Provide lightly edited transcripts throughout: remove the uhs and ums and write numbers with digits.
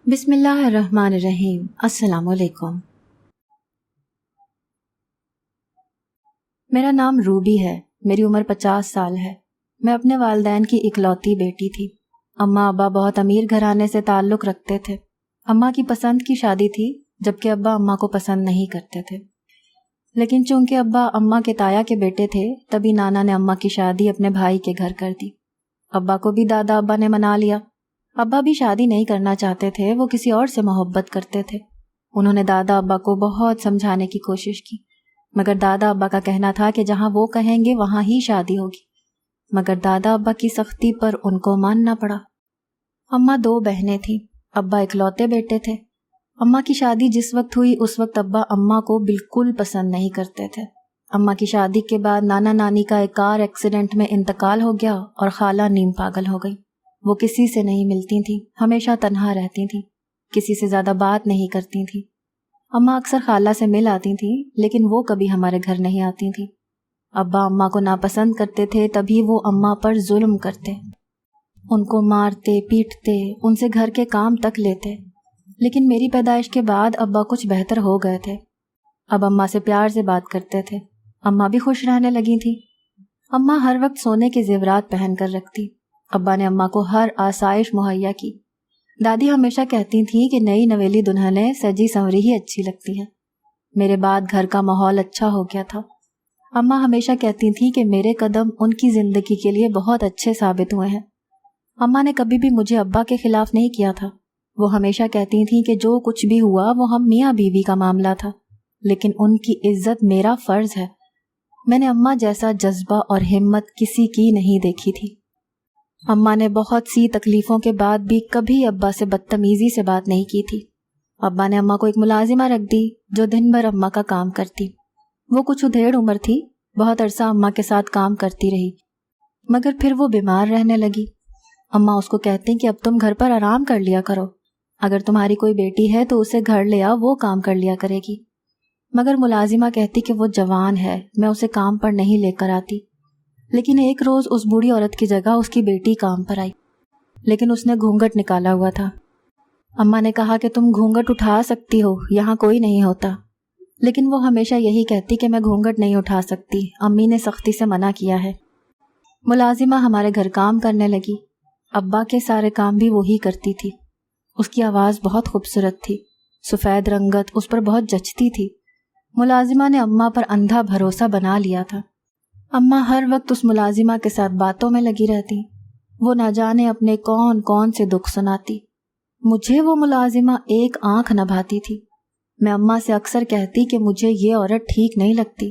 بسم اللہ الرحمن الرحیم۔ السلام علیکم۔ میرا نام روبی ہے، میری عمر 50 سال ہے۔ میں اپنے والدین کی اکلوتی بیٹی تھی۔ اماں ابا بہت امیر گھرانے سے تعلق رکھتے تھے۔ اماں کی پسند کی شادی تھی، جبکہ ابا اماں کو پسند نہیں کرتے تھے، لیکن چونکہ ابا اماں کے تایا کے بیٹے تھے، تبھی نانا نے اماں کی شادی اپنے بھائی کے گھر کر دی۔ ابا کو بھی دادا ابا نے منا لیا۔ ابا بھی شادی نہیں کرنا چاہتے تھے، وہ کسی اور سے محبت کرتے تھے۔ انہوں نے دادا ابا کو بہت سمجھانے کی کوشش کی، مگر دادا ابا کا کہنا تھا کہ جہاں وہ کہیں گے وہاں ہی شادی ہوگی، مگر دادا ابا کی سختی پر ان کو ماننا پڑا۔ اماں 2 بہنیں تھیں، ابا اکلوتے بیٹے تھے۔ اماں کی شادی جس وقت ہوئی اس وقت ابا اماں کو بالکل پسند نہیں کرتے تھے۔ اماں کی شادی کے بعد نانا نانی کا ایک کار ایکسیڈنٹ میں انتقال ہو گیا اور خالہ نیم پاگل ہو گئی۔ وہ کسی سے نہیں ملتی تھیں، ہمیشہ تنہا رہتی تھیں، کسی سے زیادہ بات نہیں کرتی تھیں۔ اماں اکثر خالہ سے مل آتی تھیں، لیکن وہ کبھی ہمارے گھر نہیں آتی تھیں۔ ابا اماں کو ناپسند کرتے تھے، تبھی وہ اماں پر ظلم کرتے، ان کو مارتے پیٹتے، ان سے گھر کے کام تک لیتے۔ لیکن میری پیدائش کے بعد ابا کچھ بہتر ہو گئے تھے۔ اب اماں سے پیار سے بات کرتے تھے، اماں بھی خوش رہنے لگی تھی۔ اماں ہر وقت سونے کے زیورات پہن کر رکھتی۔ ابا نے اماں کو ہر آسائش مہیا کی۔ دادی ہمیشہ کہتی تھیں کہ نئی نویلی دلہنیں سجی سنوری ہی اچھی لگتی ہیں۔ میرے بعد گھر کا ماحول اچھا ہو گیا تھا۔ اماں ہمیشہ کہتی تھیں کہ میرے قدم ان کی زندگی کے لیے بہت اچھے ثابت ہوئے ہیں۔ اماں نے کبھی بھی مجھے ابا کے خلاف نہیں کیا تھا۔ وہ ہمیشہ کہتی تھیں کہ جو کچھ بھی ہوا وہ ہم میاں بیوی کا معاملہ تھا، لیکن ان کی عزت میرا فرض ہے۔ میں نے اماں جیسا جذبہ اور ہمت کسی کی نہیں دیکھی تھی۔ اماں نے بہت سی تکلیفوں کے بعد بھی کبھی ابا سے بدتمیزی سے بات نہیں کی تھی۔ ابا نے اماں کو ایک ملازمہ رکھ دی جو دن بھر اماں کا کام کرتی۔ وہ کچھ ادھیڑ عمر تھی، بہت عرصہ اماں کے ساتھ کام کرتی رہی، مگر پھر وہ بیمار رہنے لگی۔ اماں اس کو کہتی کہ اب تم گھر پر آرام کر لیا کرو، اگر تمہاری کوئی بیٹی ہے تو اسے گھر لے آ، وہ کام کر لیا کرے گی۔ مگر ملازمہ کہتی کہ وہ جوان ہے، میں اسے کام پر نہیں لے کر آتی۔ لیکن ایک روز اس بوڑھی عورت کی جگہ اس کی بیٹی کام پر آئی، لیکن اس نے گھونگھٹ نکالا ہوا تھا۔ اماں نے کہا کہ تم گھونگھٹ اٹھا سکتی ہو، یہاں کوئی نہیں ہوتا، لیکن وہ ہمیشہ یہی کہتی کہ میں گھونگھٹ نہیں اٹھا سکتی، امی نے سختی سے منع کیا ہے۔ ملازمہ ہمارے گھر کام کرنے لگی، ابا کے سارے کام بھی وہی کرتی تھی۔ اس کی آواز بہت خوبصورت تھی، سفید رنگت اس پر بہت جچتی تھی۔ ملازمہ نے اماں پر اندھا بھروسہ بنا لیا تھا۔ اماں ہر وقت اس ملازمہ کے ساتھ باتوں میں لگی رہتی، وہ نہ جانے اپنے کون کون سے دکھ سناتی۔ مجھے وہ ملازمہ ایک آنکھ نہ بھاتی تھی۔ میں اماں سے اکثر کہتی کہ مجھے یہ عورت ٹھیک نہیں لگتی،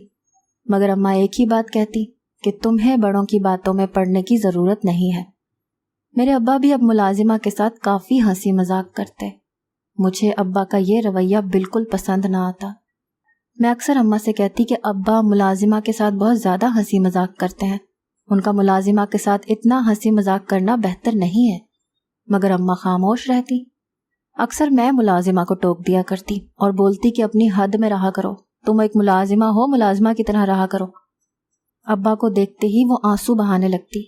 مگر اماں ایک ہی بات کہتی کہ تمہیں بڑوں کی باتوں میں پڑنے کی ضرورت نہیں ہے۔ میرے ابا بھی اب ملازمہ کے ساتھ کافی ہنسی مذاق کرتے۔ مجھے ابا کا یہ رویہ بالکل پسند نہ آتا۔ میں اکثر اماں سے کہتی کہ ابا ملازمہ کے ساتھ بہت زیادہ ہنسی مذاق کرتے ہیں، ان کا ملازمہ کے ساتھ اتنا ہنسی مذاق کرنا بہتر نہیں ہے، مگر اماں خاموش رہتی۔ اکثر میں ملازمہ کو ٹوک دیا کرتی اور بولتی کہ اپنی حد میں رہا کرو، تم ایک ملازمہ ہو، ملازمہ کی طرح رہا کرو۔ ابا کو دیکھتے ہی وہ آنسو بہانے لگتی۔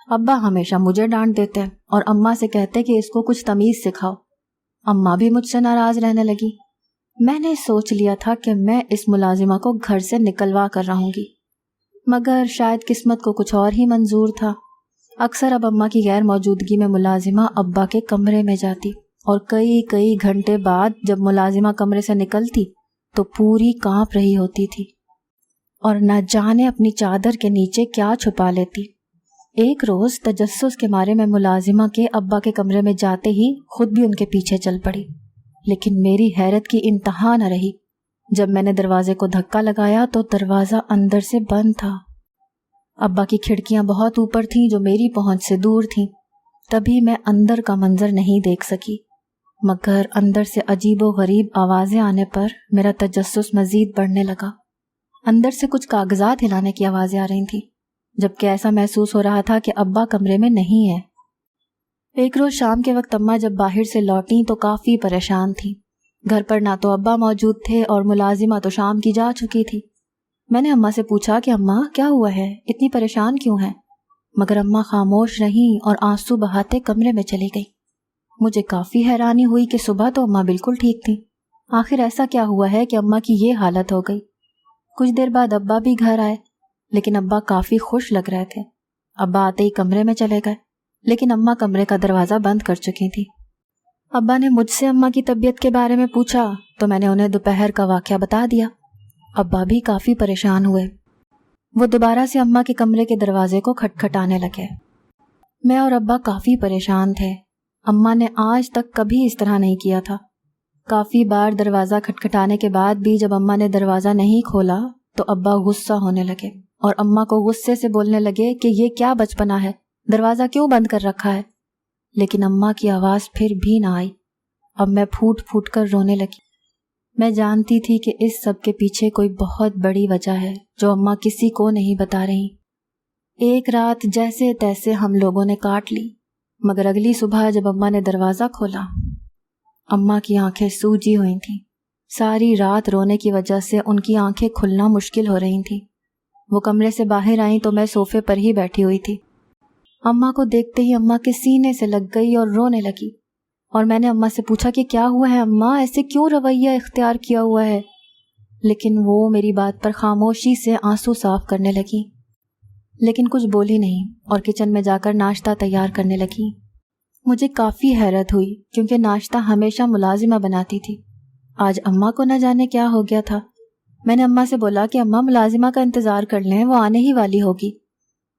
ابا ہمیشہ مجھے ڈانٹ دیتے اور اماں سے کہتے کہ اس کو کچھ تمیز سکھاؤ۔ اماں بھی مجھ سے ناراض رہنے لگی۔ میں نے سوچ لیا تھا کہ میں اس ملازمہ کو گھر سے نکلوا کر رہوں گی، مگر شاید قسمت کو کچھ اور ہی منظور تھا۔ اکثر اب اماں کی غیر موجودگی میں ملازمہ ابا کے کمرے میں جاتی، اور کئی گھنٹے بعد جب ملازمہ کمرے سے نکلتی تو پوری کانپ رہی ہوتی تھی اور نہ جانے اپنی چادر کے نیچے کیا چھپا لیتی۔ ایک روز تجسس کے مارے میں ملازمہ کے ابا کے کمرے میں جاتے ہی خود بھی ان کے پیچھے چل پڑی، لیکن میری حیرت کی انتہا نہ رہی جب میں نے دروازے کو دھکا لگایا تو دروازہ اندر سے بند تھا۔ ابا کی کھڑکیاں بہت اوپر تھیں جو میری پہنچ سے دور تھیں، تبھی میں اندر کا منظر نہیں دیکھ سکی، مگر اندر سے عجیب و غریب آوازیں آنے پر میرا تجسس مزید بڑھنے لگا۔ اندر سے کچھ کاغذات ہلانے کی آوازیں آ رہی تھیں، جبکہ ایسا محسوس ہو رہا تھا کہ ابا کمرے میں نہیں ہے۔ ایک روز شام کے وقت اماں جب باہر سے لوٹیں تو کافی پریشان تھیں۔ گھر پر نہ تو ابا موجود تھے اور ملازمہ تو شام کی جا چکی تھی۔ میں نے اماں سے پوچھا کہ اماں کیا ہوا ہے، اتنی پریشان کیوں ہیں؟ مگر اماں خاموش رہیں اور آنسو بہاتے کمرے میں چلی گئی۔ مجھے کافی حیرانی ہوئی کہ صبح تو اماں بالکل ٹھیک تھیں، آخر ایسا کیا ہوا ہے کہ اماں کی یہ حالت ہو گئی۔ کچھ دیر بعد ابا بھی گھر آئے، لیکن ابا کافی خوش لگ رہے تھے۔ ابا آتے ہی کمرے میں چلے گئے، لیکن اماں کمرے کا دروازہ بند کر چکی تھی۔ ابا نے مجھ سے اماں کی طبیعت کے بارے میں پوچھا تو میں نے انہیں دوپہر کا واقعہ بتا دیا۔ ابا بھی کافی پریشان ہوئے۔ وہ دوبارہ سے اماں کے کمرے کے دروازے کو کھٹکھٹانے لگے۔ میں اور ابا کافی پریشان تھے۔ اماں نے آج تک کبھی اس طرح نہیں کیا تھا۔ کافی بار دروازہ کھٹکھٹانے کے بعد بھی جب اماں نے دروازہ نہیں کھولا تو ابا غصہ ہونے لگے اور اماں کو غصے سے بولنے لگے کہ یہ کیا بچپنا ہے، دروازہ کیوں بند کر رکھا ہے؟ لیکن اماں کی آواز پھر بھی نہ آئی۔ اب میں پھوٹ پھوٹ کر رونے لگی۔ میں جانتی تھی کہ اس سب کے پیچھے کوئی بہت بڑی وجہ ہے جو اماں کسی کو نہیں بتا رہی۔ ایک رات جیسے تیسے ہم لوگوں نے کاٹ لی، مگر اگلی صبح جب اماں نے دروازہ کھولا، اماں کی آنکھیں سوجی ہوئی تھیں۔ ساری رات رونے کی وجہ سے ان کی آنکھیں کھلنا مشکل ہو رہی تھیں۔ وہ کمرے سے باہر آئیں تو میں صوفے پر ہی بیٹھی ہوئی تھی۔ اماں کو دیکھتے ہی اماں کے سینے سے لگ گئی اور رونے لگی، اور میں نے اماں سے پوچھا کہ کیا ہوا ہے اماں، ایسے کیوں رویہ اختیار کیا ہوا ہے؟ لیکن وہ میری بات پر خاموشی سے آنسو صاف کرنے لگی، لیکن کچھ بولی نہیں اور کچن میں جا کر ناشتہ تیار کرنے لگی۔ مجھے کافی حیرت ہوئی کیونکہ ناشتہ ہمیشہ ملازمہ بناتی تھی۔ آج اماں کو نہ جانے کیا ہو گیا تھا۔ میں نے اماں سے بولا کہ اماں ملازمہ کا انتظار کر لیں، وہ آنے ہی والی ہوگی،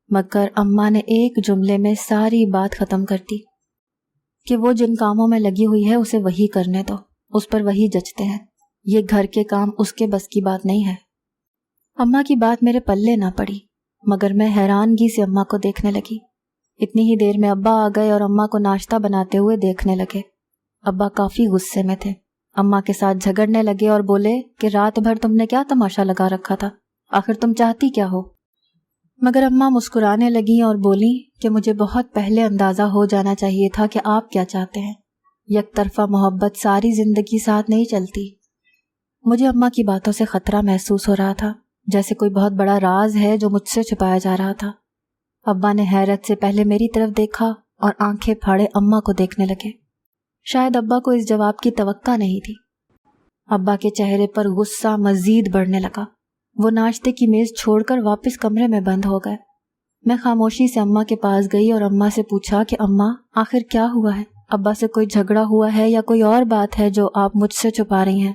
مگر اماں نے ایک جملے میں ساری بات ختم کر دی کہ وہ جن کاموں میں لگی ہوئی ہے اسے وہی کرنے دو، اس پر وہی جچتے ہیں، یہ گھر کے کام اس کے بس کی بات نہیں ہے۔ اماں کی بات میرے پلے نہ پڑی، مگر میں حیرانگی سے اماں کو دیکھنے لگی۔ اتنی ہی دیر میں ابا آ گئے اور اماں کو ناشتہ بناتے ہوئے دیکھنے لگے۔ ابا کافی غصے میں تھے، اماں کے ساتھ جھگڑنے لگے اور بولے کہ رات بھر تم نے کیا تماشا لگا رکھا تھا، آخر تم چاہتی کیا ہو؟ مگر اماں مسکرانے لگیں اور بولی کہ مجھے بہت پہلے اندازہ ہو جانا چاہیے تھا کہ آپ کیا چاہتے ہیں، یک طرفہ محبت ساری زندگی ساتھ نہیں چلتی۔ مجھے اماں کی باتوں سے خطرہ محسوس ہو رہا تھا، جیسے کوئی بہت بڑا راز ہے جو مجھ سے چھپایا جا رہا تھا۔ ابا نے حیرت سے پہلے میری طرف دیکھا اور آنکھیں پھاڑے اماں کو دیکھنے لگے۔ شاید ابا کو اس جواب کی توقع نہیں تھی۔ ابا کے چہرے پر غصہ مزید بڑھنے لگا۔ وہ ناشتے کی میز چھوڑ کر واپس کمرے میں بند ہو گئے۔ میں خاموشی سے اماں کے پاس گئی اور اماں سے پوچھا کہ اماں آخر کیا ہوا ہے؟ ابا سے کوئی جھگڑا ہوا ہے یا کوئی اور بات ہے جو آپ مجھ سے چھپا رہی ہیں؟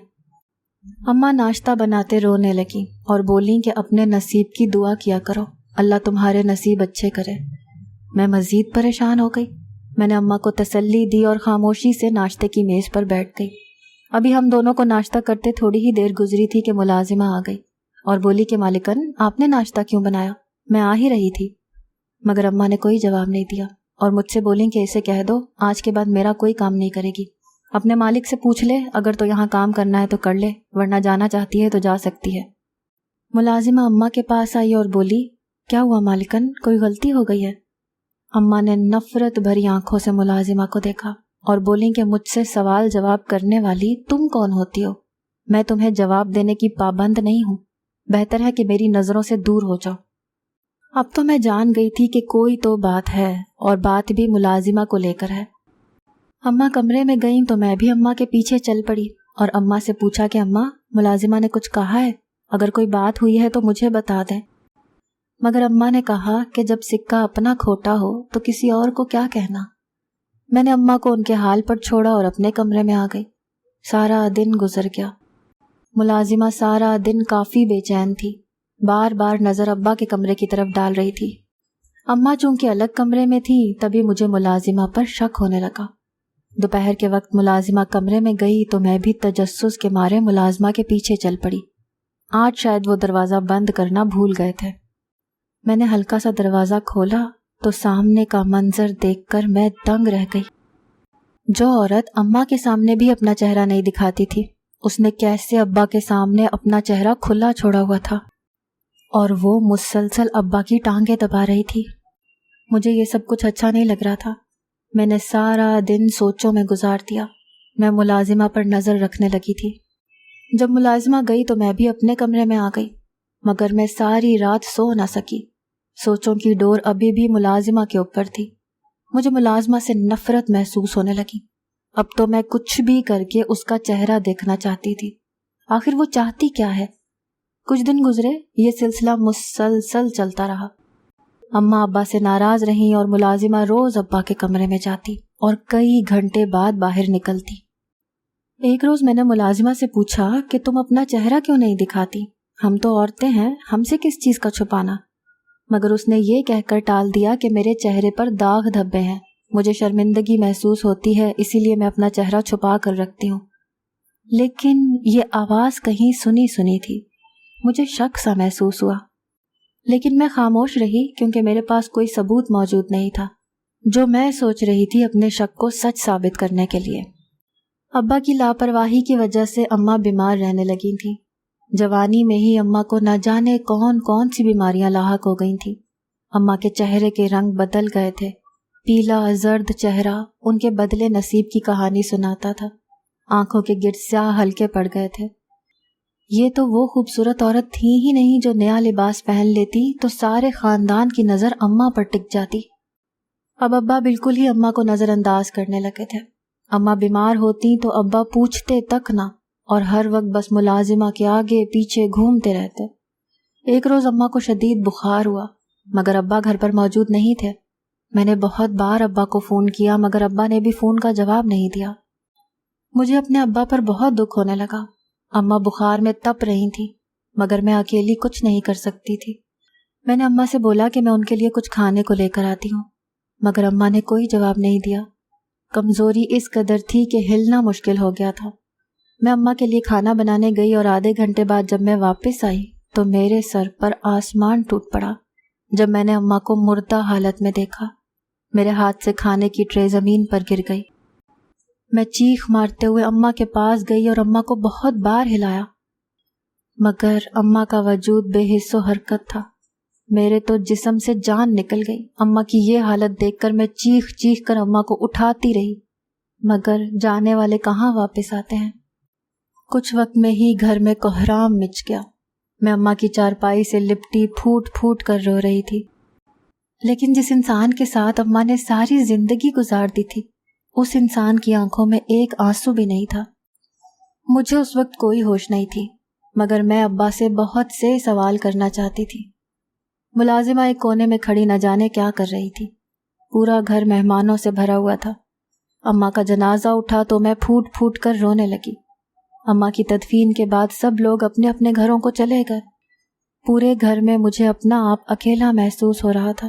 اماں ناشتہ بناتے رونے لگیں اور بولیں کہ اپنے نصیب کی دعا کیا کرو، اللہ تمہارے نصیب اچھے کرے۔ میں مزید پریشان ہو گئی۔ میں نے اماں کو تسلی دی اور خاموشی سے ناشتے کی میز پر بیٹھ گئی۔ ابھی ہم دونوں کو ناشتہ کرتے تھوڑی ہی دیر گزری تھی کہ ملازمہ آ گئی اور بولی کہ مالکن آپ نے ناشتہ کیوں بنایا؟ میں آ ہی رہی تھی۔ مگر اماں نے کوئی جواب نہیں دیا اور مجھ سے بولیں کہ اسے کہہ دو آج کے بعد میرا کوئی کام نہیں کرے گی، اپنے مالک سے پوچھ لے، اگر تو یہاں کام کرنا ہے تو کر لے، ورنہ جانا چاہتی ہے تو جا سکتی ہے۔ ملازمہ اماں کے پاس آئی اور بولی کیا ہوا مالکن، کوئی غلطی ہو گئی ہے؟ اماں نے نفرت بھری آنکھوں سے ملازمہ کو دیکھا اور بولیں کہ مجھ سے سوال جواب کرنے والی تم کون ہوتی ہو؟ میں تمہیں جواب دینے کی پابند نہیں ہوں، بہتر ہے کہ میری نظروں سے دور ہو جاؤ۔ اب تو میں جان گئی تھی کہ کوئی تو بات ہے اور بات بھی ملازمہ کو لے کر ہے۔ اماں کمرے میں گئیں تو میں بھی اماں کے پیچھے چل پڑی اور اماں سے پوچھا کہ اماں ملازمہ نے کچھ کہا ہے؟ اگر کوئی بات ہوئی ہے تو مجھے بتا دیں۔ مگر اماں نے کہا کہ جب سکہ اپنا کھوٹا ہو تو کسی اور کو کیا کہنا۔ میں نے اماں کو ان کے حال پر چھوڑا اور اپنے کمرے میں آ گئی۔ سارا دن گزر گیا۔ ملازمہ سارا دن کافی بے چین تھی، بار بار نظر ابا کے کمرے کی طرف ڈال رہی تھی۔ اماں چونکہ الگ کمرے میں تھی تبھی مجھے ملازمہ پر شک ہونے لگا۔ دوپہر کے وقت ملازمہ کمرے میں گئی تو میں بھی تجسس کے مارے ملازمہ کے پیچھے چل پڑی۔ آج شاید وہ دروازہ بند کرنا بھول گئے تھے۔ میں نے ہلکا سا دروازہ کھولا تو سامنے کا منظر دیکھ کر میں دنگ رہ گئی۔ جو عورت اماں کے سامنے بھی اپنا چہرہ نہیں دکھاتی تھی، اس نے کیسے ابا کے سامنے اپنا چہرہ کھلا چھوڑا ہوا تھا، اور وہ مسلسل ابا کی ٹانگیں دبا رہی تھی۔ مجھے یہ سب کچھ اچھا نہیں لگ رہا تھا۔ میں نے سارا دن سوچوں میں گزار دیا۔ میں ملازمہ پر نظر رکھنے لگی تھی۔ جب ملازمہ گئی تو میں بھی اپنے کمرے میں آ گئی، مگر میں ساری رات سو نہ سکی۔ سوچوں کی ڈور ابھی بھی ملازمہ کے اوپر تھی۔ مجھے ملازمہ سے نفرت محسوس ہونے لگی۔ اب تو میں کچھ بھی کر کے اس کا چہرہ دیکھنا چاہتی تھی۔ آخر وہ چاہتی کیا ہے؟ کچھ دن گزرے، یہ سلسلہ مسلسل چلتا رہا۔ اماں ابا سے ناراض رہیں اور ملازمہ روز ابا کے کمرے میں جاتی اور کئی گھنٹے بعد باہر نکلتی۔ ایک روز میں نے ملازمہ سے پوچھا کہ تم اپنا چہرہ کیوں نہیں دکھاتی؟ ہم تو عورتیں ہیں، ہم سے کس چیز کا چھپانا؟ مگر اس نے یہ کہہ کر ٹال دیا کہ میرے چہرے پر داغ دھبے ہیں، مجھے شرمندگی محسوس ہوتی ہے، اسی لیے میں اپنا چہرہ چھپا کر رکھتی ہوں۔ لیکن یہ آواز کہیں سنی سنی تھی، مجھے شک سا محسوس ہوا، لیکن میں خاموش رہی کیونکہ میرے پاس کوئی ثبوت موجود نہیں تھا جو میں سوچ رہی تھی اپنے شک کو سچ ثابت کرنے کے لیے۔ ابا کی لاپرواہی کی وجہ سے اماں بیمار رہنے لگی تھیں۔ جوانی میں ہی اماں کو نہ جانے کون کون سی بیماریاں لاحق ہو گئی تھیں۔ اماں کے چہرے کے رنگ بدل گئے تھے، پیلا زرد چہرہ ان کے بدلے نصیب کی کہانی سناتا تھا، آنکھوں کے گرد سیاہ ہلکے پڑ گئے تھے۔ یہ تو وہ خوبصورت عورت تھی ہی نہیں جو نیا لباس پہن لیتی تو سارے خاندان کی نظر اماں پر ٹک جاتی۔ اب ابا بالکل ہی اماں کو نظر انداز کرنے لگے تھے۔ اماں بیمار ہوتی تو ابا پوچھتے تک نہ اور ہر وقت بس ملازمہ کے آگے پیچھے گھومتے رہتے۔ ایک روز اماں کو شدید بخار ہوا مگر ابا گھر پر موجود نہیں تھے۔ میں نے بہت بار ابا کو فون کیا مگر ابا نے بھی فون کا جواب نہیں دیا۔ مجھے اپنے ابا پر بہت دکھ ہونے لگا۔ اماں بخار میں تپ رہی تھیں مگر میں اکیلی کچھ نہیں کر سکتی تھی۔ میں نے اماں سے بولا کہ میں ان کے لیے کچھ کھانے کو لے کر آتی ہوں مگر اماں نے کوئی جواب نہیں دیا۔ کمزوری اس قدر تھی کہ ہلنا مشکل ہو گیا تھا۔ میں اماں کے لیے کھانا بنانے گئی اور آدھے گھنٹے بعد جب میں واپس آئی تو میرے سر پر آسمان ٹوٹ پڑا جب میں نے اماں کو مردہ حالت میں دیکھا۔ میرے ہاتھ سے کھانے کی ٹرے زمین پر گر گئی۔ میں چیخ مارتے ہوئے اماں کے پاس گئی اور اماں کو بہت بار ہلایا مگر اماں کا وجود بے حس و حرکت تھا۔ میرے تو جسم سے جان نکل گئی۔ اماں کی یہ حالت دیکھ کر میں چیخ چیخ کر اماں کو اٹھاتی رہی مگر جانے والے کہاں واپس آتے ہیں۔ کچھ وقت میں ہی گھر میں کوہرام مچ گیا۔ میں اماں کی چارپائی سے لپٹی پھوٹ پھوٹ کر رو رہی تھی، لیکن جس انسان کے ساتھ اماں نے ساری زندگی گزار دی تھی اس انسان کی آنکھوں میں ایک آنسو بھی نہیں تھا۔ مجھے اس وقت کوئی ہوش نہیں تھی مگر میں ابا سے بہت سے سوال کرنا چاہتی تھی۔ ملازمہ ایک کونے میں کھڑی نہ جانے کیا کر رہی تھی۔ پورا گھر مہمانوں سے بھرا ہوا تھا۔ اماں کا جنازہ اٹھا تو میں پھوٹ پھوٹ کر رونے لگی۔ اماں کی تدفین کے بعد سب لوگ اپنے اپنے گھروں کو چلے گئے۔ پورے گھر میں مجھے اپنا آپ اکیلا محسوس ہو رہا تھا۔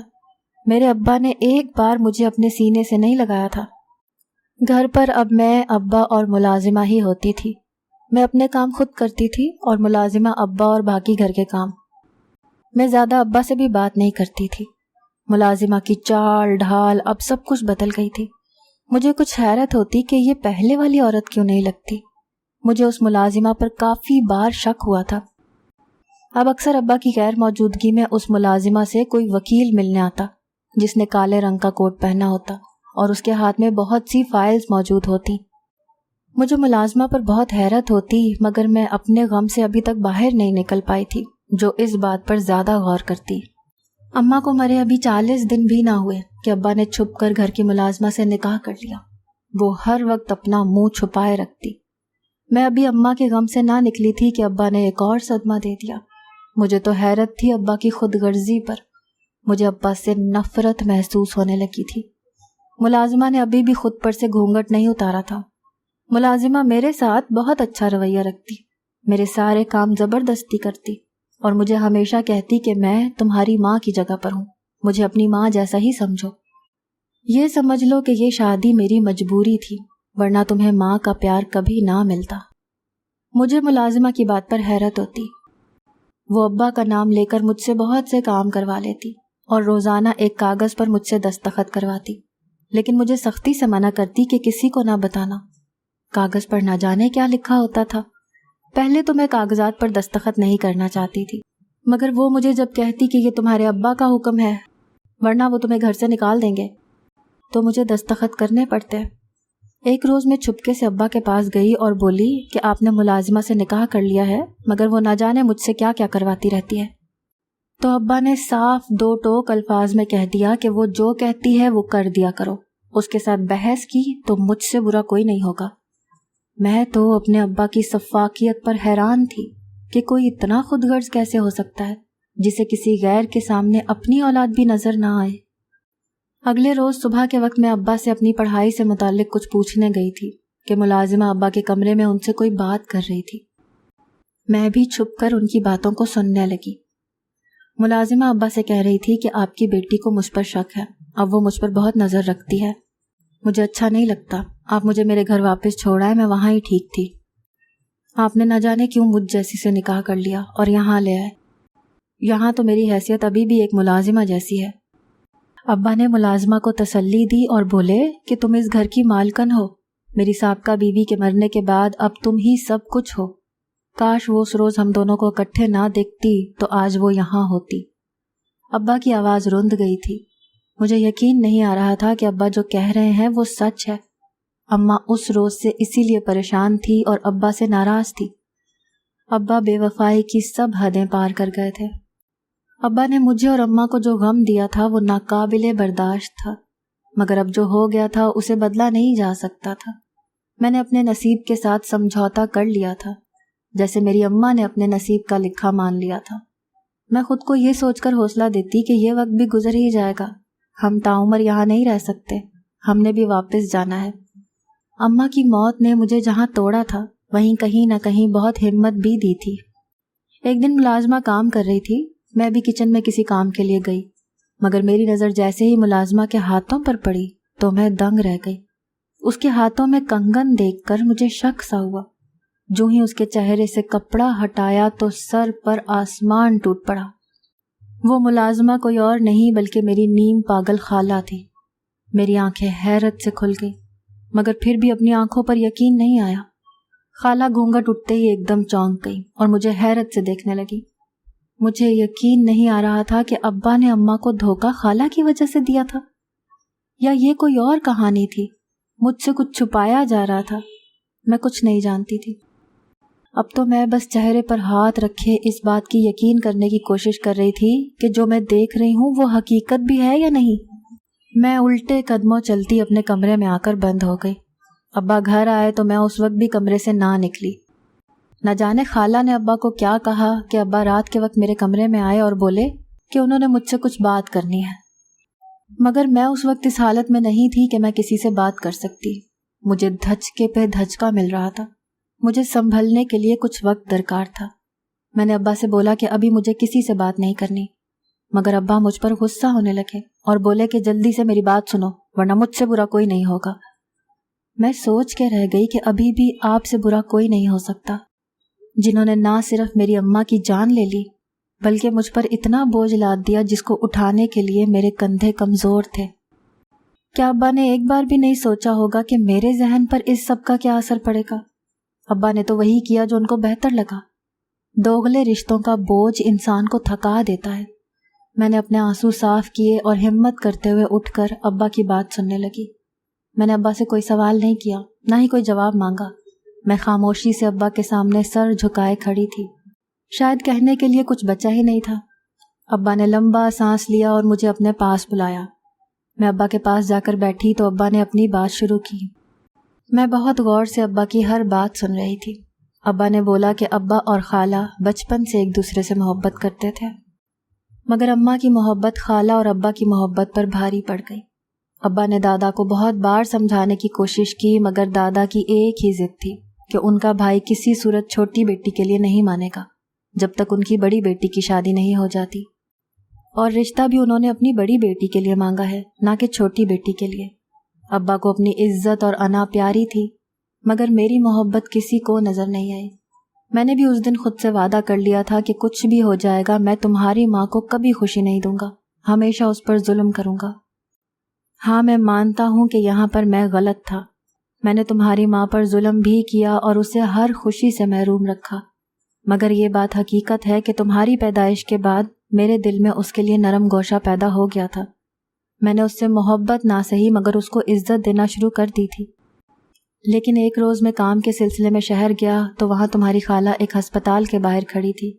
میرے ابا نے ایک بار مجھے اپنے سینے سے نہیں لگایا تھا۔ گھر پر اب میں، ابا اور ملازمہ ہی ہوتی تھی۔ میں اپنے کام خود کرتی تھی اور ملازمہ ابا اور باقی گھر کے کام۔ میں زیادہ ابا سے بھی بات نہیں کرتی تھی۔ ملازمہ کی چال ڈھال اب سب کچھ بدل گئی تھی۔ مجھے کچھ حیرت ہوتی کہ یہ پہلے والی عورت کیوں نہیں لگتی۔ مجھے اس ملازمہ پر کافی بار شک ہوا تھا۔ اب اکثر ابا کی غیر موجودگی میں اس ملازمہ سے کوئی وکیل ملنے آتا جس نے کالے رنگ کا کوٹ پہنا ہوتا اور اس کے ہاتھ میں بہت سی فائلز موجود ہوتی۔ مجھے ملازمہ پر بہت حیرت ہوتی مگر میں اپنے غم سے ابھی تک باہر نہیں نکل پائی تھی جو اس بات پر زیادہ غور کرتی۔ اماں کو مرے ابھی 40 دن بھی نہ ہوئے کہ ابا نے چھپ کر گھر کی ملازمہ سے نکاح کر لیا۔ وہ ہر وقت اپنا منہ چھپائے رکھتی۔ میں ابھی اماں کے غم سے نہ نکلی تھی کہ ابا نے ایک اور صدمہ دے دیا۔ مجھے تو حیرت تھی ابا کی خود غرضی پر۔ مجھے ابا سے نفرت محسوس ہونے لگی تھی۔ ملازمہ نے ابھی بھی خود پر سے گھونگھٹ نہیں اتارا تھا۔ ملازمہ میرے ساتھ بہت اچھا رویہ رکھتی، میرے سارے کام زبردستی کرتی اور مجھے ہمیشہ کہتی کہ میں تمہاری ماں کی جگہ پر ہوں، مجھے اپنی ماں جیسا ہی سمجھو۔ یہ سمجھ لو کہ یہ شادی میری مجبوری تھی ورنہ تمہیں ماں کا پیار کبھی نہ ملتا۔ مجھے ملازمہ کی بات پر حیرت ہوتی۔ وہ ابا کا نام لے کر مجھ سے بہت سے کام کروا لیتی اور روزانہ ایک کاغذ پر مجھ سے دستخط کرواتی، لیکن مجھے سختی سے منع کرتی کہ کسی کو نہ بتانا۔ کاغذ پر نہ جانے کیا لکھا ہوتا تھا۔ پہلے تو میں کاغذات پر دستخط نہیں کرنا چاہتی تھی مگر وہ مجھے جب کہتی کہ یہ تمہارے ابا کا حکم ہے ورنہ وہ تمہیں گھر سے نکال دیں گے تو مجھے دستخط کرنے پڑتے۔ ایک روز میں چھپکے سے ابا کے پاس گئی اور بولی کہ آپ نے ملازمہ سے نکاح کر لیا ہے مگر وہ نہ جانے مجھ سے کیا کیا کرواتی رہتی ہے۔ تو ابا نے صاف 2 ٹوک الفاظ میں کہہ دیا کہ وہ جو کہتی ہے وہ کر دیا کرو اس کے ساتھ بحث کی تو مجھ سے برا کوئی نہیں ہوگا۔ میں تو اپنے ابا کی سفاکیت پر حیران تھی کہ کوئی اتنا خود غرض کیسے ہو سکتا ہے جسے کسی غیر کے سامنے اپنی اولاد بھی نظر نہ آئے۔ اگلے روز صبح کے وقت میں ابا سے اپنی پڑھائی سے متعلق کچھ پوچھنے گئی تھی کہ ملازمہ ابا کے کمرے میں ان سے کوئی بات کر رہی تھی۔ میں بھی چھپ کر ان کی باتوں کو سننے لگی۔ ملازمہ ابا سے کہہ رہی تھی کہ آپ کی بیٹی کو مجھ پر شک ہے، اب وہ مجھ پر بہت نظر رکھتی ہے، مجھے اچھا نہیں لگتا، آپ مجھے میرے گھر واپس چھوڑ آئے، میں وہاں ہی ٹھیک تھی، آپ نے نہ جانے کیوں مجھ جیسی سے نکاح کر لیا اور یہاں لے آئے، یہاں تو میری حیثیت ابھی بھی ایک ملازمہ جیسی ہے۔ ابا نے ملازمہ کو تسلی دی اور بولے کہ تم اس گھر کی مالکن ہو، میری سابقہ بیوی کے مرنے کے بعد اب تم ہی سب کچھ ہو، کاش وہ اس روز ہم دونوں کو اکٹھے نہ دیکھتی تو آج وہ یہاں ہوتی۔ ابا کی آواز رند گئی تھی، مجھے یقین نہیں آ رہا تھا کہ ابا جو کہہ رہے ہیں وہ سچ ہے۔ اماں اس روز سے اسی لیے پریشان تھی اور ابا سے ناراض تھی۔ ابا بے وفائی کی سب حدیں پار کر گئے تھے۔ ابا نے مجھے اور اماں کو جو غم دیا تھا وہ ناقابل برداشت تھا، مگر اب جو ہو گیا تھا اسے بدلا نہیں جا سکتا تھا۔ میں نے اپنے نصیب کے ساتھ سمجھوتا کر لیا تھا، جیسے میری اماں نے اپنے نصیب کا لکھا مان لیا تھا۔ میں خود کو یہ سوچ کر حوصلہ دیتی کہ یہ وقت بھی گزر ہی جائے گا، ہم تعمر یہاں نہیں رہ سکتے، ہم نے بھی واپس جانا ہے۔ اماں کی موت نے مجھے جہاں توڑا تھا وہیں کہیں نہ کہیں بہت ہمت بھی دی تھی۔ ایک دن ملازمہ کام کر رہی تھی، میں بھی کچن میں کسی کام کے لیے گئی، مگر میری نظر جیسے ہی ملازمہ کے ہاتھوں پر پڑی تو میں دنگ رہ گئی۔ اس کے ہاتھوں میں کنگن دیکھ کر مجھے شک سا ہوا۔ جو ہی اس کے چہرے سے کپڑا ہٹایا تو سر پر آسمان ٹوٹ پڑا۔ وہ ملازمہ کوئی اور نہیں بلکہ میری نیم پاگل خالہ تھی۔ میری آنکھیں حیرت سے کھل گئی، مگر پھر بھی اپنی آنکھوں پر یقین نہیں آیا۔ خالہ گھونگھٹ اٹھتے ہی ایک دم چونک گئی اور مجھے حیرت سے دیکھنے لگی۔ مجھے یقین نہیں آ رہا تھا کہ ابا نے اماں کو دھوکہ خالہ کی وجہ سے دیا تھا، یا یہ کوئی اور کہانی تھی، مجھ سے کچھ چھپایا جا رہا تھا۔ میں کچھ نہیں جانتی تھی۔ اب تو میں بس چہرے پر ہاتھ رکھے اس بات کی یقین کرنے کی کوشش کر رہی تھی کہ جو میں دیکھ رہی ہوں وہ حقیقت بھی ہے یا نہیں۔ میں الٹے قدموں چلتی اپنے کمرے میں آ کر بند ہو گئی۔ ابا گھر آئے تو میں اس وقت بھی کمرے سے نہ نکلی۔ نہ جانے خالہ نے ابا کو کیا کہا کہ ابا رات کے وقت میرے کمرے میں آئے اور بولے کہ انہوں نے مجھ سے کچھ بات کرنی ہے، مگر میں اس وقت اس حالت میں نہیں تھی کہ میں کسی سے بات کر سکتی۔ مجھے دھچکے پہ دھچکا مل رہا تھا، مجھے سنبھلنے کے لیے کچھ وقت درکار تھا۔ میں نے ابا سے بولا کہ ابھی مجھے کسی سے بات نہیں کرنی، مگر ابا مجھ پر غصہ ہونے لگے اور بولے کہ جلدی سے میری بات سنو ورنہ مجھ سے برا کوئی نہیں ہوگا۔ میں سوچ کے رہ گئی کہ ابھی بھی آپ سے برا کوئی نہیں ہو سکتا، جنہوں نے نہ صرف میری اماں کی جان لے لی بلکہ مجھ پر اتنا بوجھ لاد دیا جس کو اٹھانے کے لیے میرے کندھے کمزور تھے۔ کیا ابا نے ایک بار بھی نہیں سوچا ہوگا کہ میرے ذہن پر اس سب کا کیا اثر پڑے گا؟ ابا نے تو وہی کیا جو ان کو بہتر لگا۔ دوغلے رشتوں کا بوجھ انسان کو تھکا دیتا ہے۔ میں نے اپنے آنسو صاف کیے اور ہمت کرتے ہوئے اٹھ کر ابا کی بات سننے لگی۔ میں نے ابا سے کوئی سوال نہیں کیا، نہ ہی کوئی جواب مانگا۔ میں خاموشی سے ابا کے سامنے سر جھکائے کھڑی تھی۔ شاید کہنے کے لیے کچھ بچا ہی نہیں تھا۔ ابا نے لمبا سانس لیا اور مجھے اپنے پاس بلایا۔ میں ابا کے پاس جا کر بیٹھی تو ابا نے اپنی بات شروع کی۔ میں بہت غور سے ابا کی ہر بات سن رہی تھی۔ ابا نے بولا کہ ابا اور خالہ بچپن سے ایک دوسرے سے محبت کرتے تھے، مگر اماں کی محبت خالہ اور ابا کی محبت پر بھاری پڑ گئی۔ ابا نے دادا کو بہت بار سمجھانے کی کوشش کی، مگر دادا کی ایک ہی ضد تھی کہ ان کا بھائی کسی صورت چھوٹی بیٹی کے لیے نہیں مانے گا جب تک ان کی بڑی بیٹی کی شادی نہیں ہو جاتی، اور رشتہ بھی انہوں نے اپنی بڑی بیٹی کے لیے مانگا ہے، نہ کہ چھوٹی بیٹی کے لیے۔ ابا کو اپنی عزت اور انا پیاری تھی، مگر میری محبت کسی کو نظر نہیں آئی۔ میں نے بھی اس دن خود سے وعدہ کر لیا تھا کہ کچھ بھی ہو جائے گا میں تمہاری ماں کو کبھی خوشی نہیں دوں گا، ہمیشہ اس پر ظلم کروں گا۔ ہاں میں مانتا ہوں کہ یہاں پر میں غلط تھا، میں نے تمہاری ماں پر ظلم بھی کیا اور اسے ہر خوشی سے محروم رکھا، مگر یہ بات حقیقت ہے کہ تمہاری پیدائش کے بعد میرے دل میں اس کے لیے نرم گوشہ پیدا ہو گیا تھا۔ میں نے اس سے محبت نہ سہی مگر اس کو عزت دینا شروع کر دی تھی۔ لیکن ایک روز میں کام کے سلسلے میں شہر گیا تو وہاں تمہاری خالہ ایک ہسپتال کے باہر کھڑی تھی۔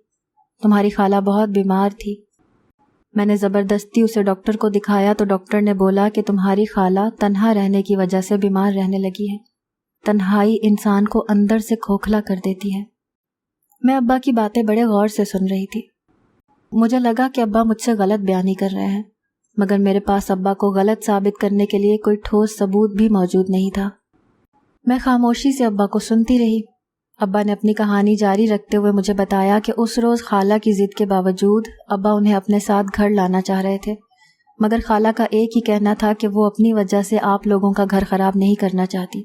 تمہاری خالہ بہت بیمار تھی۔ میں نے زبردستی اسے ڈاکٹر کو دکھایا تو ڈاکٹر نے بولا کہ تمہاری خالہ تنہا رہنے کی وجہ سے بیمار رہنے لگی ہے۔ تنہائی انسان کو اندر سے کھوکھلا کر دیتی ہے۔ میں ابا کی باتیں بڑے غور سے سن رہی تھی۔ مجھے لگا کہ ابا مجھ سے غلط بیانی کر رہے ہیں، مگر میرے پاس ابا کو غلط ثابت کرنے کے لیے کوئی ٹھوس ثبوت بھی موجود نہیں تھا۔ میں خاموشی سے ابا کو سنتی رہی۔ ابا نے اپنی کہانی جاری رکھتے ہوئے مجھے بتایا کہ اس روز خالہ کی ضد کے باوجود ابا انہیں اپنے ساتھ گھر لانا چاہ رہے تھے، مگر خالہ کا ایک ہی کہنا تھا کہ وہ اپنی وجہ سے آپ لوگوں کا گھر خراب نہیں کرنا چاہتی۔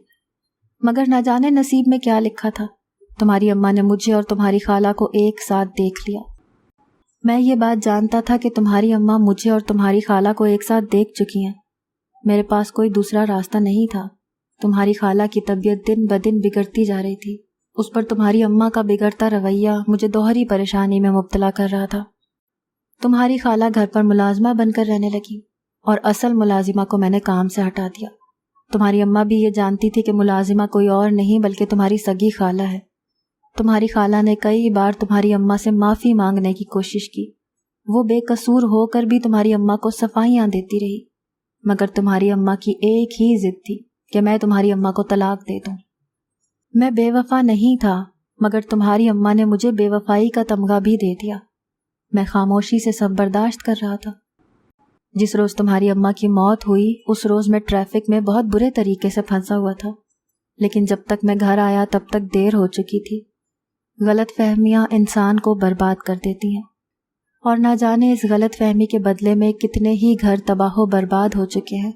مگر نہ جانے نصیب میں کیا لکھا تھا، تمہاری اماں نے مجھے اور تمہاری خالہ کو ایک ساتھ دیکھ لیا۔ میں یہ بات جانتا تھا کہ تمہاری اماں مجھے اور تمہاری خالہ کو ایک ساتھ دیکھ چکی ہیں۔ میرے پاس کوئی دوسرا راستہ نہیں تھا۔ تمہاری خالہ کی طبیعت دن بدن بگڑتی جا رہی تھی، اس پر تمہاری اماں کا بگڑتا رویہ مجھے دوہری پریشانی میں مبتلا کر رہا تھا۔ تمہاری خالہ گھر پر ملازمہ بن کر رہنے لگی اور اصل ملازمہ کو میں نے کام سے ہٹا دیا۔ تمہاری اماں بھی یہ جانتی تھی کہ ملازمہ کوئی اور نہیں بلکہ تمہاری سگی خالہ ہے۔ تمہاری خالہ نے کئی بار تمہاری اماں سے معافی مانگنے کی کوشش کی، وہ بے قصور ہو کر بھی تمہاری اماں کو صفائیاں دیتی رہی، مگر تمہاری اماں کی ایک ہی ضد تھی کہ میں تمہاری اماں کو طلاق دے دوں۔ میں بے وفا نہیں تھا، مگر تمہاری اماں نے مجھے بے وفائی کا تمغہ بھی دے دیا۔ میں خاموشی سے سب برداشت کر رہا تھا۔ جس روز تمہاری اماں کی موت ہوئی اس روز میں ٹریفک میں بہت برے طریقے سے پھنسا ہوا تھا، لیکن جب تک میں گھر آیا تب تک دیر ہو چکی تھی۔ غلط فہمیاں انسان کو برباد کر دیتی ہیں، اور نہ جانے اس غلط فہمی کے بدلے میں کتنے ہی گھر تباہ و برباد ہو چکے ہیں۔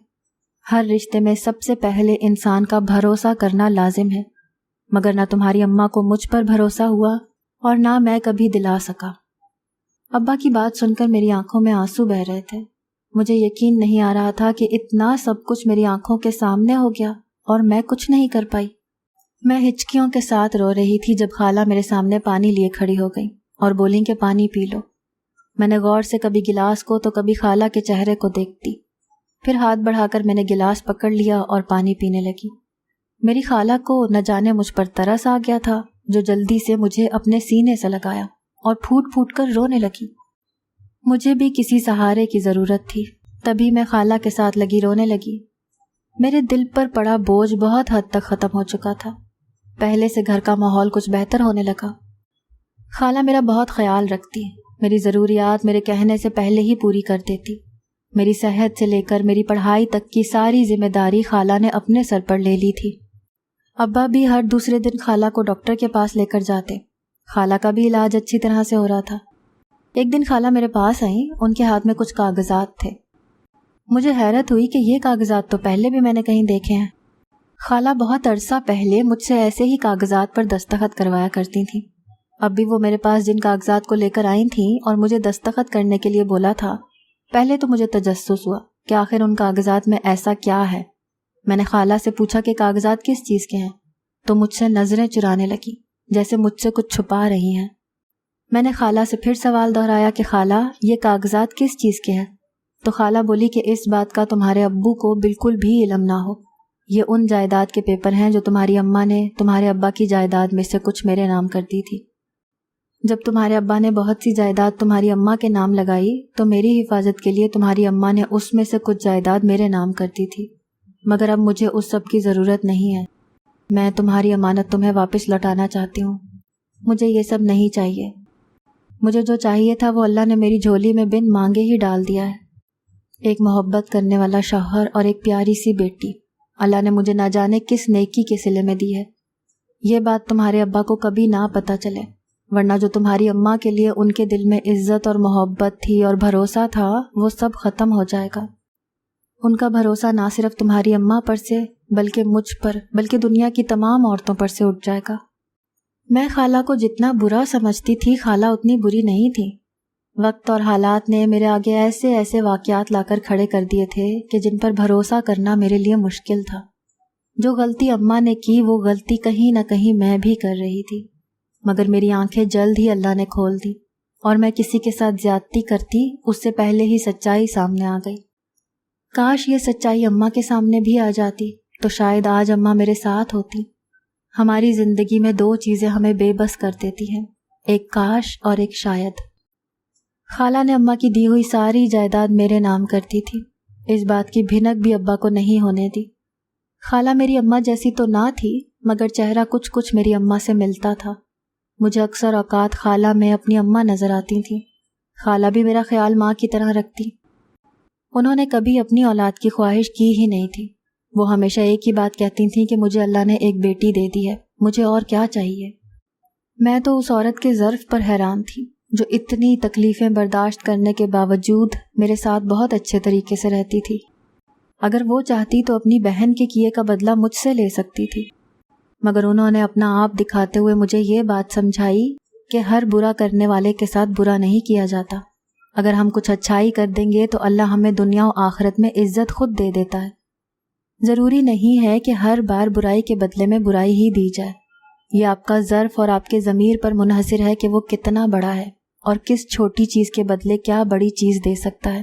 ہر رشتے میں سب سے پہلے انسان کا بھروسہ کرنا لازم ہے، مگر نہ تمہاری اماں کو مجھ پر بھروسہ ہوا اور نہ میں کبھی دلا سکا۔ ابا کی بات سن کر میری آنکھوں میں آنسو بہہ رہے تھے۔ مجھے یقین نہیں آ رہا تھا کہ اتنا سب کچھ میری آنکھوں کے سامنے ہو گیا اور میں کچھ نہیں کر پائی۔ میں ہچکیوں کے ساتھ رو رہی تھی جب خالہ میرے سامنے پانی لیے کھڑی ہو گئی اور بولیں کہ پانی پی لو۔ میں نے غور سے کبھی گلاس کو تو کبھی خالہ کے چہرے کو دیکھتی، پھر ہاتھ بڑھا کر میں نے گلاس پکڑ لیا اور پانی پینے لگی۔ میری خالہ کو نہ جانے مجھ پر ترس آ گیا تھا، جو جلدی سے مجھے اپنے سینے سے لگایا اور پھوٹ پھوٹ کر رونے لگی۔ مجھے بھی کسی سہارے کی ضرورت تھی، تبھی میں خالہ کے ساتھ لگی رونے لگی۔ میرے دل پر پڑا بوجھ بہت حد تک ختم ہو چکا تھا۔ پہلے سے گھر کا ماحول کچھ بہتر ہونے لگا۔ خالہ میرا بہت خیال رکھتی، میری ضروریات میرے کہنے سے پہلے ہی پوری کر دیتی۔ میری صحت سے لے کر میری پڑھائی تک کی ساری ذمہ داری خالہ نے اپنے سر پر لے لی تھی۔ ابا بھی ہر دوسرے دن خالہ کو ڈاکٹر کے پاس لے کر جاتے۔ خالہ کا بھی علاج اچھی طرح سے ہو رہا تھا۔ ایک دن خالہ میرے پاس آئیں، ان کے ہاتھ میں کچھ کاغذات تھے۔ مجھے حیرت ہوئی کہ یہ کاغذات تو پہلے بھی میں نے کہیں دیکھے ہیں۔ خالہ بہت عرصہ پہلے مجھ سے ایسے ہی کاغذات پر دستخط کروایا کرتی تھیں۔ اب بھی وہ میرے پاس جن کاغذات کو لے کر آئی تھیں اور مجھے دستخط کرنے کے لیے بولا تھا، پہلے تو مجھے تجسس ہوا کہ آخر ان کاغذات میں ایسا کیا ہے۔ میں نے خالہ سے پوچھا کہ کاغذات کس چیز کے ہیں، تو مجھ سے نظریں چرانے لگی جیسے مجھ سے کچھ چھپا رہی ہیں۔ میں نے خالہ سے پھر سوال دہرایا کہ خالہ یہ کاغذات کس چیز کے ہیں، تو خالہ بولی کہ اس بات کا تمہارے ابو کو بالکل بھی علم نہ ہو، یہ ان جائیداد کے پیپر ہیں جو تمہاری اماں نے تمہارے ابا کی جائیداد میں سے کچھ میرے نام کر دی تھی۔ جب تمہارے ابا نے بہت سی جائیداد تمہاری اماں کے نام لگائی تو میری حفاظت کے لیے تمہاری اماں نے اس میں سے کچھ جائیداد میرے نام کر دی تھی، مگر اب مجھے اس سب کی ضرورت نہیں ہے۔ میں تمہاری امانت تمہیں واپس لوٹانا چاہتی ہوں۔ مجھے یہ سب نہیں چاہیے۔ مجھے جو چاہیے تھا وہ اللہ نے میری جھولی میں بن مانگے ہی ڈال دیا ہے۔ ایک محبت کرنے والا شوہر اور ایک پیاری سی بیٹی اللہ نے مجھے نہ جانے کس نیکی کے صلے میں دی ہے۔ یہ بات تمہارے ابا کو کبھی نہ پتہ چلے، ورنہ جو تمہاری اماں کے لیے ان کے دل میں عزت اور محبت تھی اور بھروسہ تھا وہ سب ختم ہو جائے گا۔ ان کا بھروسہ نہ صرف تمہاری اماں پر سے بلکہ مجھ پر، بلکہ دنیا کی تمام عورتوں پر سے اٹھ جائے گا۔ میں خالہ کو جتنا برا سمجھتی تھی خالہ اتنی بری نہیں تھی۔ وقت اور حالات نے میرے آگے ایسے ایسے واقعات لا کر کھڑے کر دیے تھے کہ جن پر بھروسہ کرنا میرے لیے مشکل تھا۔ جو غلطی اماں نے کی وہ غلطی کہیں نہ کہیں میں بھی کر رہی تھی، مگر میری آنکھیں جلد ہی اللہ نے کھول دی اور میں کسی کے ساتھ زیادتی کرتی اس سے پہلے ہی سچائی سامنے آ گئی۔ کاش یہ سچائی اماں کے سامنے بھی آ جاتی تو شاید آج اماں میرے ساتھ ہوتی۔ ہماری زندگی میں دو چیزیں ہمیں بے بس کر دیتی ہیں، ایک کاش اور ایک شاید۔ خالہ نے اماں کی دی ہوئی ساری جائیداد میرے نام کر دی تھی۔ اس بات کی بھنک بھی ابا کو نہیں ہونے دی۔ خالہ میری اماں جیسی تو نہ تھی، مگر چہرہ کچھ میری اماں سے ملتا تھا۔ مجھے اکثر اوقات خالہ میں اپنی اماں نظر آتی تھیں۔ خالہ بھی میرا خیال ماں کی طرح رکھتی۔ انہوں نے کبھی اپنی اولاد کی خواہش کی ہی نہیں تھی۔ وہ ہمیشہ ایک ہی بات کہتی تھیں کہ مجھے اللہ نے ایک بیٹی دے دی ہے، مجھے اور کیا چاہیے۔ میں تو اس عورت کے ظرف پر حیران تھی جو اتنی تکلیفیں برداشت کرنے کے باوجود میرے ساتھ بہت اچھے طریقے سے رہتی تھی۔ اگر وہ چاہتی تو اپنی بہن کے کیے کا بدلہ مجھ سے لے سکتی تھی، مگر انہوں نے اپنا آپ دکھاتے ہوئے مجھے یہ بات سمجھائی کہ ہر برا کرنے والے کے ساتھ برا نہیں کیا جاتا۔ اگر ہم کچھ اچھائی کر دیں گے تو اللہ ہمیں دنیا و آخرت میں عزت خود دے دیتا ہے۔ ضروری نہیں ہے کہ ہر بار برائی کے بدلے میں برائی ہی دی جائے۔ یہ آپ کا ظرف اور آپ کے ضمیر پر منحصر ہے کہ وہ کتنا بڑا ہے اور کس چھوٹی چیز کے بدلے کیا بڑی چیز دے سکتا ہے۔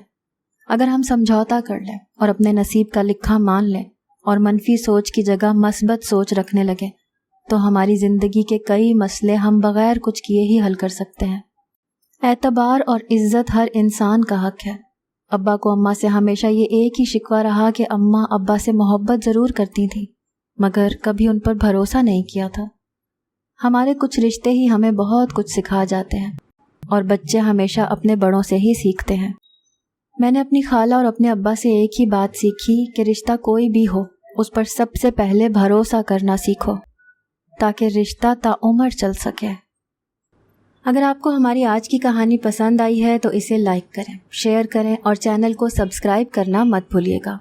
اگر ہم سمجھوتا کر لیں اور اپنے نصیب کا لکھا مان لیں اور منفی سوچ کی جگہ مثبت سوچ رکھنے لگیں تو ہماری زندگی کے کئی مسئلے ہم بغیر کچھ کیے ہی حل کر سکتے ہیں۔ اعتبار اور عزت ہر انسان کا حق ہے۔ ابا کو اماں سے ہمیشہ یہ ایک ہی شکوہ رہا کہ اماں ابا سے محبت ضرور کرتی تھیں، مگر کبھی ان پر بھروسہ نہیں کیا تھا۔ ہمارے کچھ رشتے ہی ہمیں بہت کچھ سکھا جاتے ہیں، اور بچے ہمیشہ اپنے بڑوں سے ہی سیکھتے ہیں۔ میں نے اپنی خالہ اور اپنے ابا سے ایک ہی بات سیکھی کہ رشتہ کوئی بھی ہو، اس پر سب سے پہلے بھروسہ کرنا سیکھو تاکہ رشتہ تا عمر چل سکے۔ اگر آپ کو ہماری آج کی کہانی پسند آئی ہے تو اسے لائک کریں، شیئر کریں اور چینل کو سبسکرائب کرنا مت بھولیے گا۔